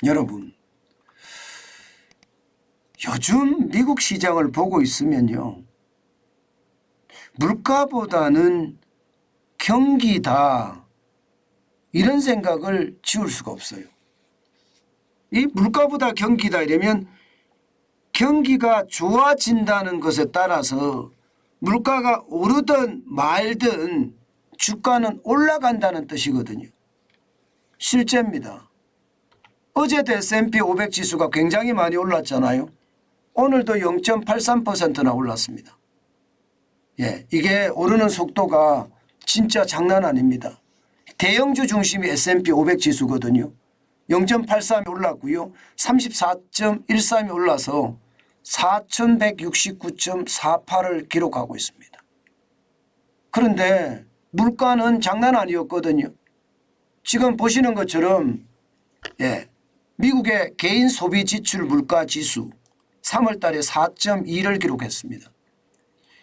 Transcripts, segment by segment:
여러분, 요즘 미국 시장을 보고 있으면요, 물가보다는 경기다, 이런 생각을 지울 수가 없어요. 이 물가보다 경기다 이러면 경기가 좋아진다는 것에 따라서 물가가 오르든 말든 주가는 올라간다는 뜻이거든요. 실제입니다. 어제도 S&P 500 지수가 굉장히 많이 올랐잖아요. 오늘도 0.83%나 올랐습니다. 예, 이게 오르는 속도가 진짜 장난 아닙니다. 대형주 중심이 S&P 500 지수거든요. 0.83이 올랐고요. 34.13이 올라서 4169.48을 기록하고 있습니다. 그런데 물가는 장난 아니었거든요. 지금 보시는 것처럼 예, 미국의 개인 소비 지출 물가 지수 3월 달에 4.2를 기록했습니다.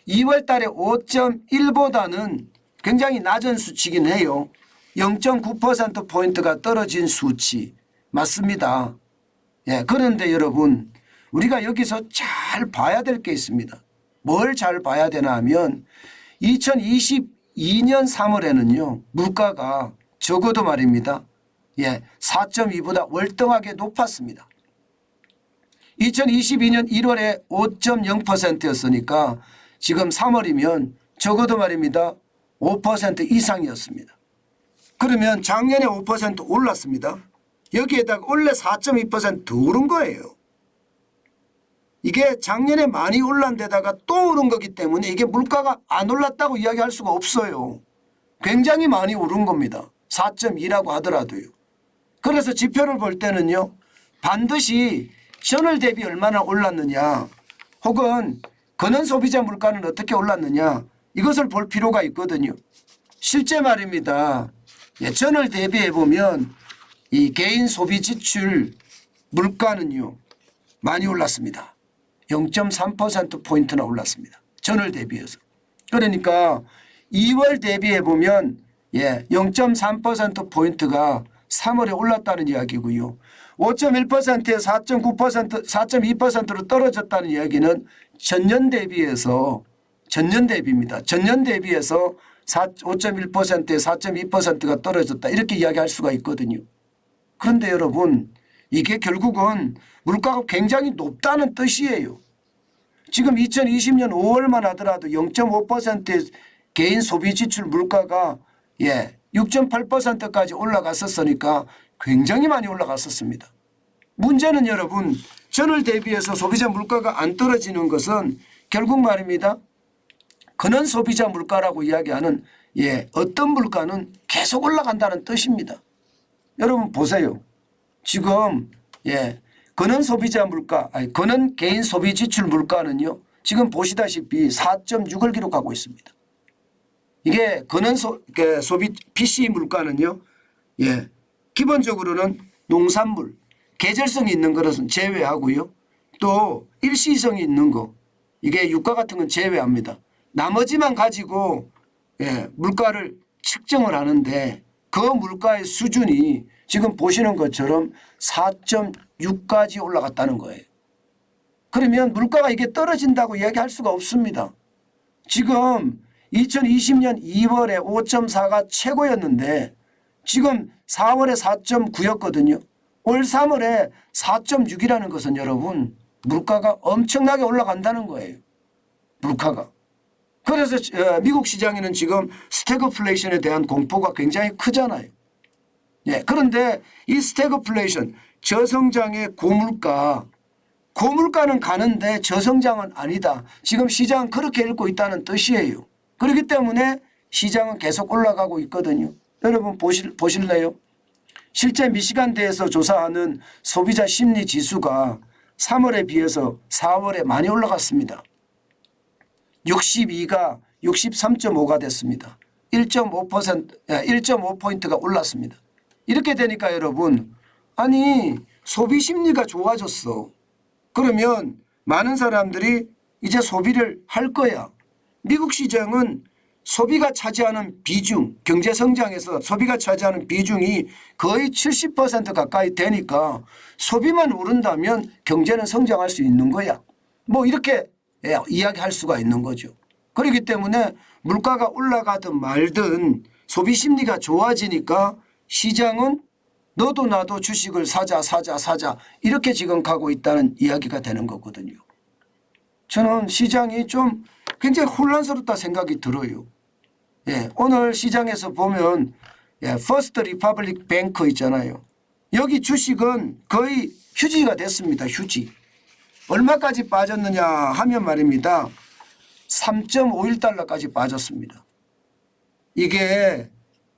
2월 달에 5.1보다는 굉장히 낮은 수치긴 해요. 0.9%포인트가 떨어진 수치 맞습니다. 예, 그런데 여러분, 우리가 여기서 잘 봐야 될 게 있습니다. 뭘 잘 봐야 되나 하면 2022년 3월에는요 물가가 적어도 말입니다. 예, 4.2보다 월등하게 높았습니다. 2022년 1월에 5.0%였으니까 지금 3월이면 적어도 말입니다. 5% 이상이었습니다. 그러면 작년에 5% 올랐습니다. 여기에다가 원래 4.2% 더 오른 거예요. 이게 작년에 많이 올란 데다가 또 오른 거기 때문에 이게 물가가 안 올랐다고 이야기할 수가 없어요. 굉장히 많이 오른 겁니다. 4.2라고 하더라도요. 그래서 지표를 볼 때는요, 반드시 전월 대비 얼마나 올랐느냐 혹은 근원 소비자 물가는 어떻게 올랐느냐 이것을 볼 필요가 있거든요. 실제 말입니다. 예, 전월 대비해 보면 이 개인 소비 지출 물가는요 많이 올랐습니다. 0.3%포인트나 올랐습니다. 전월 대비해서. 그러니까 2월 대비해 보면 예, 0.3%포인트가 3월에 올랐다는 이야기고요. 5.1%에서 4.9%, 4.2%로 떨어졌다는 이야기는 전년 대비해서 전년 대비입니다. 전년 대비해서 5.1%에 4.2%가 떨어졌다 이렇게 이야기할 수가 있거든요. 그런데 여러분, 이게 결국은 물가가 굉장히 높다는 뜻이에요. 지금 2020년 5월만 하더라도 0.5%의 개인 소비 지출 물가가 예, 6.8%까지 올라갔었으니까 굉장히 많이 올라갔었습니다. 문제는 여러분, 전월 대비해서 소비자 물가가 안 떨어지는 것은 결국 말입니다. 근원 소비자 물가라고 이야기하는 예, 어떤 물가는 계속 올라간다는 뜻입니다. 여러분 보세요. 지금 예, 근원 소비자 물가, 아니 근원 개인 소비 지출 물가는요. 지금 보시다시피 4.6을 기록하고 있습니다. 이게 근원 소비 PC 물가는요. 예, 기본적으로는 농산물, 계절성이 있는 것은 제외하고요. 또 일시성이 있는 거, 이게 유가 같은 건 제외합니다. 나머지만 가지고 예, 물가를 측정을 하는데 그 물가의 수준이 지금 보시는 것처럼 4.6까지 올라갔다는 거예요. 그러면 물가가 이게 떨어진다고 이야기할 수가 없습니다. 지금 2020년 2월에 5.4가 최고였는데 지금 4월에 4.9였거든요. 올 3월에 4.6이라는 것은 여러분 물가가 엄청나게 올라간다는 거예요. 물가가. 그래서 미국 시장에는 지금 스태그플레이션에 대한 공포가 굉장히 크잖아요. 예, 그런데 이 스태그플레이션, 저성장의 고물가는 가는데 저성장은 아니다. 지금 시장은 그렇게 읽고 있다는 뜻이에요. 그렇기 때문에 시장은 계속 올라가고 있거든요. 여러분 보실래요? 실제 미시간대에서 조사하는 소비자 심리 지수가 3월에 비해서 4월에 많이 올라갔습니다. 62가 63.5가 됐습니다. 1.5%포인트가 올랐습니다. 이렇게 되니까 여러분, 아니 소비 심리가 좋아졌어. 그러면 많은 사람들이 이제 소비를 할 거야. 미국 시장은 소비가 차지하는 비중, 경제 성장에서 소비가 차지하는 비중이 거의 70% 가까이 되니까 소비만 오른다면 경제는 성장할 수 있는 거야. 뭐 이렇게 이야기할 수가 있는 거죠. 그렇기 때문에 물가가 올라가든 말든 소비 심리가 좋아지니까 시장은 너도 나도 주식을 사자 이렇게 지금 가고 있다는 이야기가 되는 거거든요. 저는 시장이 좀 굉장히 혼란스럽다 생각이 들어요. 오늘 시장에서 보면 퍼스트 리퍼블릭 뱅크 있잖아요. 여기 주식은 거의 휴지가 됐습니다. 휴지. 얼마까지 빠졌느냐 하면 말입니다. 3.51달러까지 빠졌습니다. 이게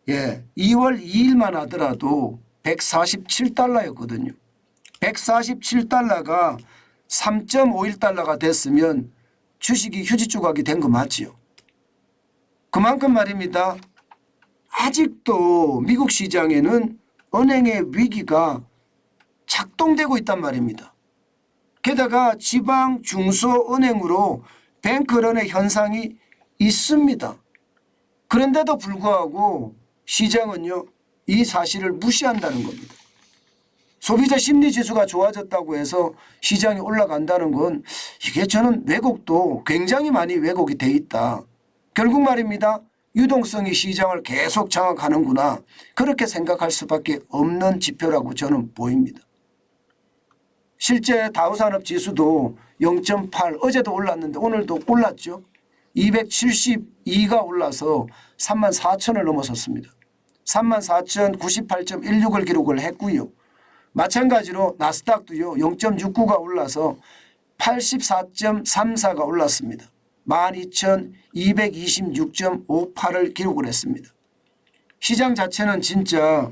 2월 2일만 하더라도 147달러였거든요. 147달러가 3.51달러가 됐으면 주식이 휴지 조각이 된 거 맞지요. 그만큼 말입니다. 아직도 미국 시장에는 은행의 위기가 작동되고 있단 말입니다. 게다가 지방 중소은행으로 뱅크런의 현상이 있습니다. 그런데도 불구하고 시장은요, 이 사실을 무시한다는 겁니다. 소비자 심리지수가 좋아졌다고 해서 시장이 올라간다는 건 이게 저는 왜곡도 굉장히 많이 왜곡이 돼 있다. 결국 말입니다. 유동성이 시장을 계속 장악하는구나. 그렇게 생각할 수밖에 없는 지표라고 저는 보입니다. 실제 다우산업지수도 0.8 어제도 올랐는데 오늘도 올랐죠. 272가 올라서 34,000을 넘어섰습니다. 34,098.16을 기록을 했고요. 마찬가지로 나스닥도요. 0.69가 올라서 84.34가 올랐습니다. 12,226.58을 기록을 했습니다. 시장 자체는 진짜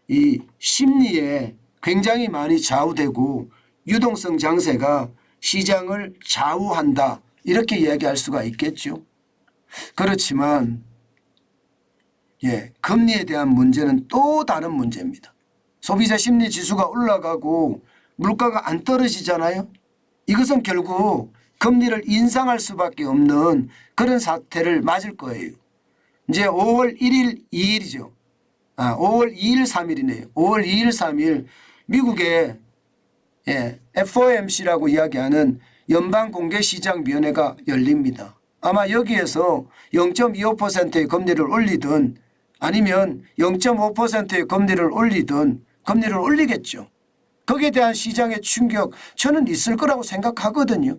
이 심리에 굉장히 많이 좌우되고 유동성 장세가 시장을 좌우한다. 이렇게 이야기할 수가 있겠죠. 그렇지만 금리에 대한 문제는 또 다른 문제입니다. 소비자 심리 지수가 올라가고 물가가 안 떨어지잖아요. 이것은 결국 금리를 인상할 수밖에 없는 그런 사태를 맞을 거예요. 이제 5월 1일, 2일이죠. 5월 2일, 3일이네요. 5월 2일, 3일 미국의 FOMC라고 이야기하는 연방공개시장위원회가 열립니다. 아마 여기에서 0.25%의 금리를 올리든 아니면 0.5%의 금리를 올리든 금리를 올리겠죠. 거기에 대한 시장의 충격 저는 있을 거라고 생각하거든요.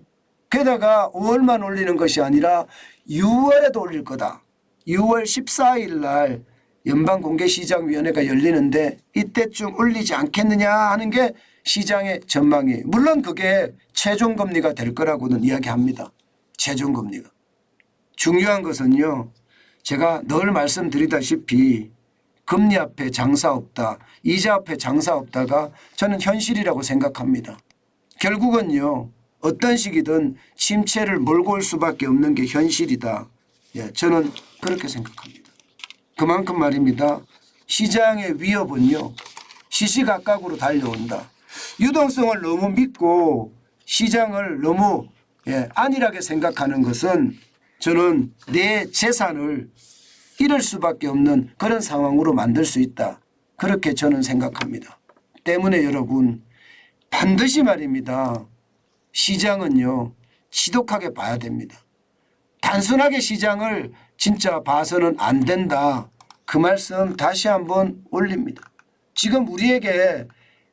게다가 5월만 올리는 것이 아니라 6월에도 올릴 거다. 6월 14일 날 연방공개시장위원회가 열리는데 이때쯤 올리지 않겠느냐 하는 게 시장의 전망이에요. 물론 그게 최종금리가 될 거라고는 이야기합니다. 최종금리가. 중요한 것은요. 제가 늘 말씀드리다시피 금리 앞에 장사 없다. 이자 앞에 장사 없다가 저는 현실이라고 생각합니다. 결국은요. 어떤 시기든 침체를 몰고 올 수밖에 없는 게 현실이다. 저는 그렇게 생각합니다. 그만큼 말입니다. 시장의 위협은요. 시시각각으로 달려온다. 유동성을 너무 믿고 시장을 너무 안일하게 생각하는 것은 저는 내 재산을 잃을 수밖에 없는 그런 상황으로 만들 수 있다. 그렇게 저는 생각합니다. 때문에 여러분 반드시 말입니다. 시장은요. 지독하게 봐야 됩니다. 단순하게 시장을 진짜 봐서는 안 된다. 그 말씀 다시 한번 올립니다. 지금 우리에게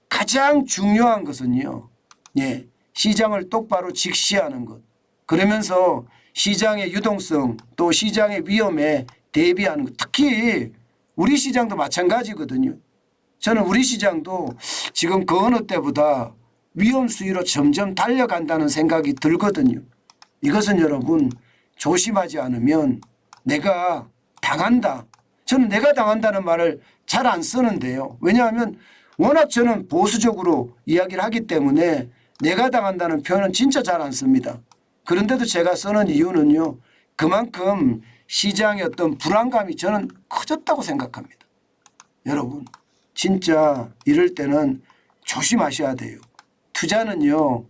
가장 중요한 것은요. 시장을 똑바로 직시하는 것. 그러면서 시장의 유동성 또 시장의 위험에 대비하는 것. 특히 우리 시장도 마찬가지거든요. 저는 우리 시장도 지금 그 어느 때보다 위험 수위로 점점 달려간다는 생각이 들거든요. 이것은 여러분 조심하지 않으면 내가 당한다. 저는 내가 당한다는 말을 잘 안 쓰는데요. 왜냐하면 워낙 저는 보수적으로 이야기를 하기 때문에 내가 당한다는 표현은 진짜 잘 안 씁니다. 그런데도 제가 쓰는 이유는요. 그만큼 시장의 어떤 불안감이 저는 커졌다고 생각합니다. 여러분 진짜 이럴 때는 조심하셔야 돼요. 투자는요.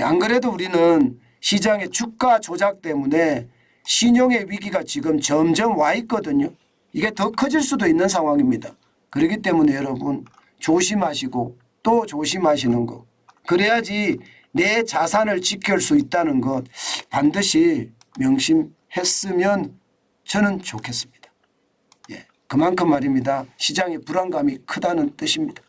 안 그래도 우리는 시장의 주가 조작 때문에 신용의 위기가 지금 점점 와 있거든요. 이게 더 커질 수도 있는 상황입니다. 그렇기 때문에 여러분 조심하시고 또 조심하시는 거. 그래야지 내 자산을 지킬 수 있다는 것 반드시 명심했으면 저는 좋겠습니다. 예, 그만큼 말입니다. 시장의 불안감이 크다는 뜻입니다.